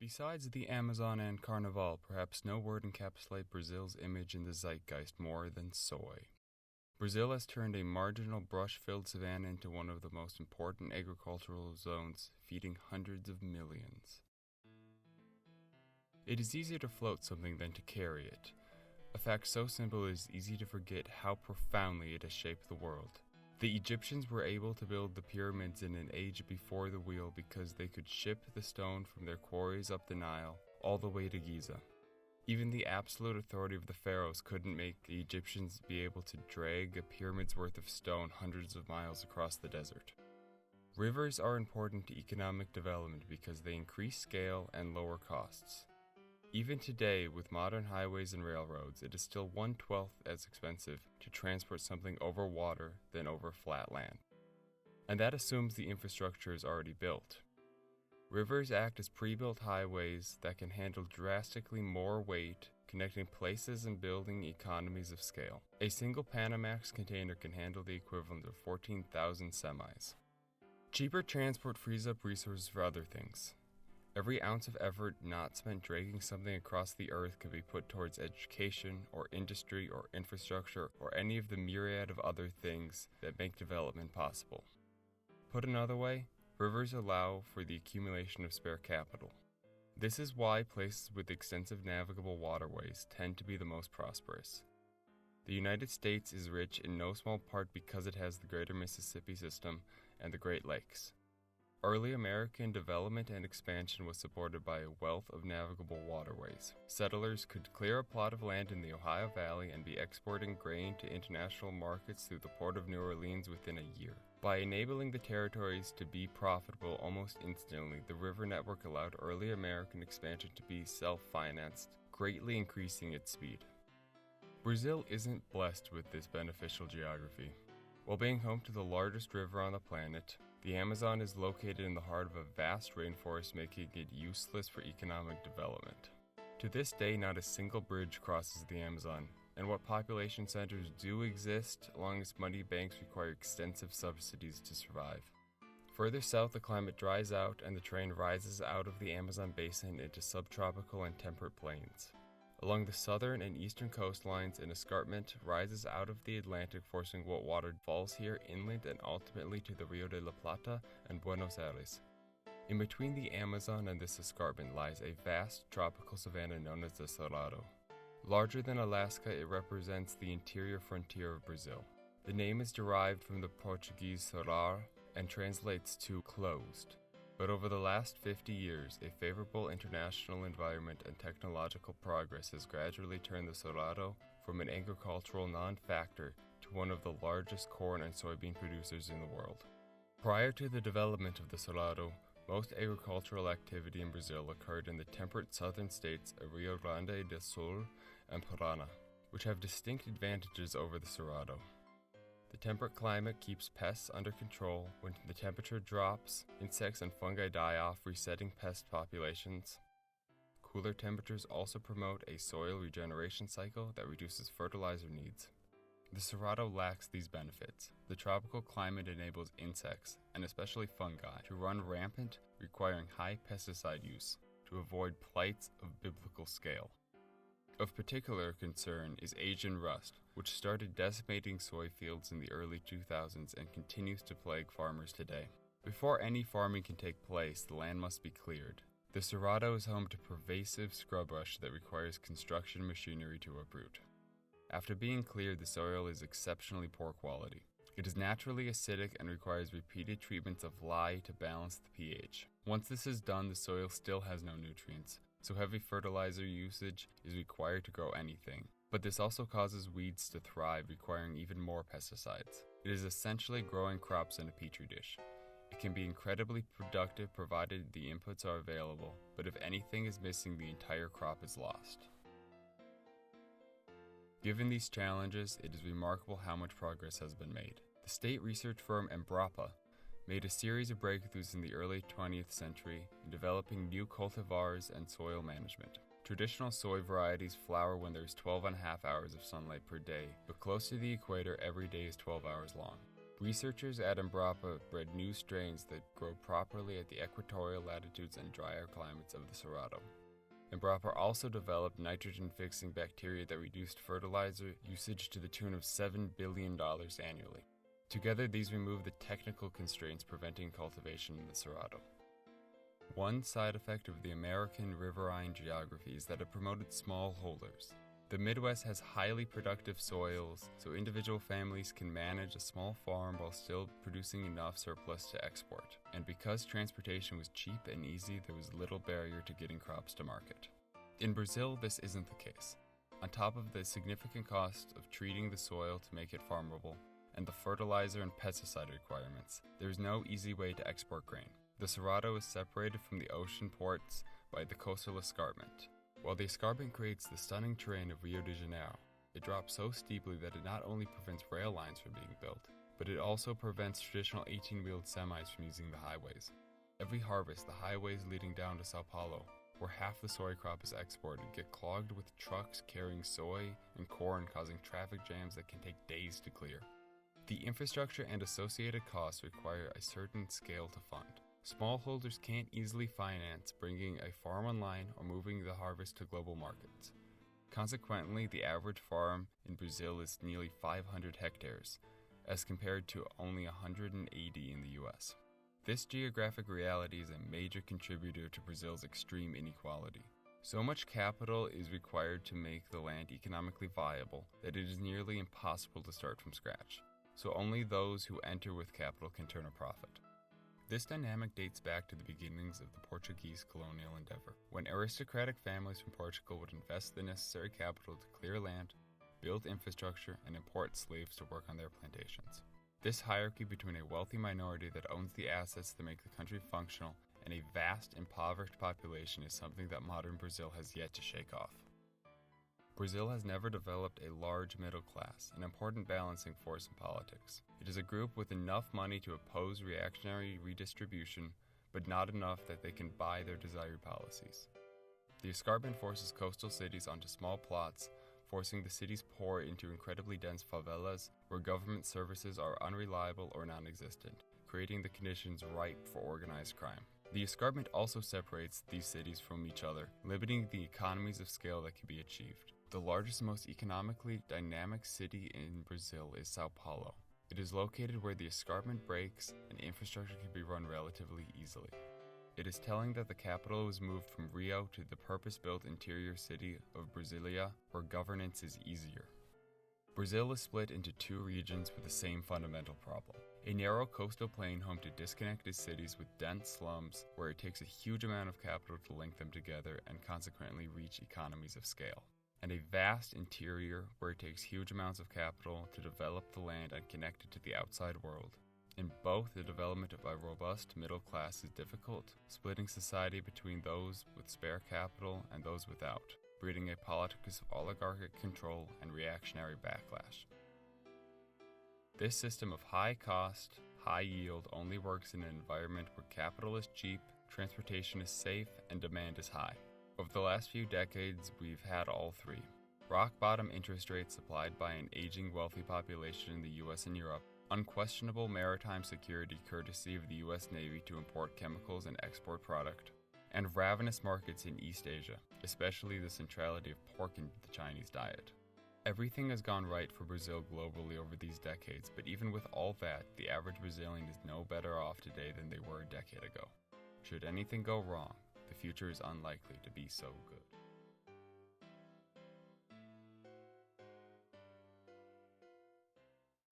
Besides the Amazon and Carnival, perhaps no word encapsulate Brazil's image in the zeitgeist more than soy. Brazil has turned a marginal brush-filled savanna into one of the most important agricultural zones, feeding hundreds of millions. It is easier to float something than to carry it. A fact so simple it is easy to forget how profoundly it has shaped the world. The Egyptians were able to build the pyramids in an age before the wheel because they could ship the stone from their quarries up the Nile all the way to Giza. Even the absolute authority of the pharaohs couldn't make the Egyptians be able to drag a pyramid's worth of stone hundreds of miles across the desert. Rivers are important to economic development because they increase scale and lower costs. Even today, with modern highways and railroads, it is still 1/12 as expensive to transport something over water than over flat land. And that assumes the infrastructure is already built. Rivers act as pre-built highways that can handle drastically more weight, connecting places and building economies of scale. A single Panamax container can handle the equivalent of 14,000 semis. Cheaper transport frees up resources for other things. Every ounce of effort not spent dragging something across the earth can be put towards education or industry or infrastructure or any of the myriad of other things that make development possible. Put another way, rivers allow for the accumulation of spare capital. This is why places with extensive navigable waterways tend to be the most prosperous. The United States is rich in no small part because it has the Greater Mississippi System and the Great Lakes. Early American development and expansion was supported by a wealth of navigable waterways. Settlers could clear a plot of land in the Ohio Valley and be exporting grain to international markets through the port of New Orleans within a year. By enabling the territories to be profitable almost instantly, the river network allowed early American expansion to be self-financed, greatly increasing its speed. Brazil isn't blessed with this beneficial geography. While being home to the largest river on the planet, the Amazon is located in the heart of a vast rainforest, making it useless for economic development. To this day, not a single bridge crosses the Amazon, and what population centers do exist along its muddy banks require extensive subsidies to survive. Further south, the climate dries out and the terrain rises out of the Amazon basin into subtropical and temperate plains. Along the southern and eastern coastlines, an escarpment rises out of the Atlantic, forcing what water falls here inland and ultimately to the Rio de la Plata and Buenos Aires. In between the Amazon and this escarpment lies a vast tropical savanna known as the Cerrado. Larger than Alaska, it represents the interior frontier of Brazil. The name is derived from the Portuguese cerrar and translates to closed. But over the last 50 years, a favorable international environment and technological progress has gradually turned the Cerrado from an agricultural non-factor to one of the largest corn and soybean producers in the world. Prior to the development of the Cerrado, most agricultural activity in Brazil occurred in the temperate southern states of Rio Grande do Sul and Paraná, which have distinct advantages over the Cerrado. The temperate climate keeps pests under control. When the temperature drops, insects and fungi die off, resetting pest populations. Cooler temperatures also promote a soil regeneration cycle that reduces fertilizer needs. The Cerrado lacks these benefits. The tropical climate enables insects, and especially fungi, to run rampant, requiring high pesticide use to avoid plights of biblical scale. Of particular concern is Asian rust, which started decimating soy fields in the early 2000s and continues to plague farmers today. Before any farming can take place, the land must be cleared. The Cerrado is home to pervasive scrub brush that requires construction machinery to uproot. After being cleared, the soil is exceptionally poor quality. It is naturally acidic and requires repeated treatments of lye to balance the pH. Once this is done, the soil still has no nutrients, so heavy fertilizer usage is required to grow anything. But this also causes weeds to thrive, requiring even more pesticides. It is essentially growing crops in a petri dish. It can be incredibly productive provided the inputs are available, but if anything is missing, the entire crop is lost. Given these challenges, it is remarkable how much progress has been made. The state research firm Embrapa made a series of breakthroughs in the early 20th century in developing new cultivars and soil management. Traditional soy varieties flower when there's 12.5 hours of sunlight per day, but close to the equator, every day is 12 hours long. Researchers at Embrapa bred new strains that grow properly at the equatorial latitudes and drier climates of the Cerrado. Embrapa also developed nitrogen-fixing bacteria that reduced fertilizer usage to the tune of $7 billion annually. Together, these remove the technical constraints preventing cultivation in the Cerrado. One side effect of the American riverine geography is that it promoted smallholders. The Midwest has highly productive soils, so individual families can manage a small farm while still producing enough surplus to export. And because transportation was cheap and easy, there was little barrier to getting crops to market. In Brazil, this isn't the case. On top of the significant cost of treating the soil to make it farmable, and the fertilizer and pesticide requirements, there is no easy way to export grain. The Cerrado is separated from the ocean ports by the coastal escarpment. While the escarpment creates the stunning terrain of Rio de Janeiro, it drops so steeply that it not only prevents rail lines from being built, but it also prevents traditional 18-wheeled semis from using the highways. Every harvest, the highways leading down to Sao Paulo, where half the soy crop is exported, get clogged with trucks carrying soy and corn, causing traffic jams that can take days to clear. The infrastructure and associated costs require a certain scale to fund. Smallholders can't easily finance bringing a farm online or moving the harvest to global markets. Consequently, the average farm in Brazil is nearly 500 hectares, as compared to only 180 in the US. This geographic reality is a major contributor to Brazil's extreme inequality. So much capital is required to make the land economically viable that it is nearly impossible to start from scratch. So only those who enter with capital can turn a profit. This dynamic dates back to the beginnings of the Portuguese colonial endeavor, when aristocratic families from Portugal would invest the necessary capital to clear land, build infrastructure, and import slaves to work on their plantations. This hierarchy between a wealthy minority that owns the assets that make the country functional and a vast impoverished population is something that modern Brazil has yet to shake off. Brazil has never developed a large middle class, an important balancing force in politics. It is a group with enough money to oppose reactionary redistribution, but not enough that they can buy their desired policies. The escarpment forces coastal cities onto small plots, forcing the city's poor into incredibly dense favelas where government services are unreliable or non-existent, creating the conditions ripe for organized crime. The escarpment also separates these cities from each other, limiting the economies of scale that can be achieved. The largest and most economically dynamic city in Brazil is Sao Paulo. It is located where the escarpment breaks and infrastructure can be run relatively easily. It is telling that the capital was moved from Rio to the purpose-built interior city of Brasilia, where governance is easier. Brazil is split into two regions with the same fundamental problem. A narrow coastal plain home to disconnected cities with dense slums where it takes a huge amount of capital to link them together and consequently reach economies of scale. And a vast interior where it takes huge amounts of capital to develop the land and connect it to the outside world. In both, the development of a robust middle class is difficult, splitting society between those with spare capital and those without, breeding a politics of oligarchic control and reactionary backlash. This system of high cost, high yield only works in an environment where capital is cheap, transportation is safe, and demand is high. Over the last few decades, we've had all three. Rock-bottom interest rates supplied by an aging wealthy population in the US and Europe, unquestionable maritime security courtesy of the US Navy to import chemicals and export product, and ravenous markets in East Asia, especially the centrality of pork in the Chinese diet. Everything has gone right for Brazil globally over these decades, but even with all that, the average Brazilian is no better off today than they were a decade ago. Should anything go wrong, the future is unlikely to be so good.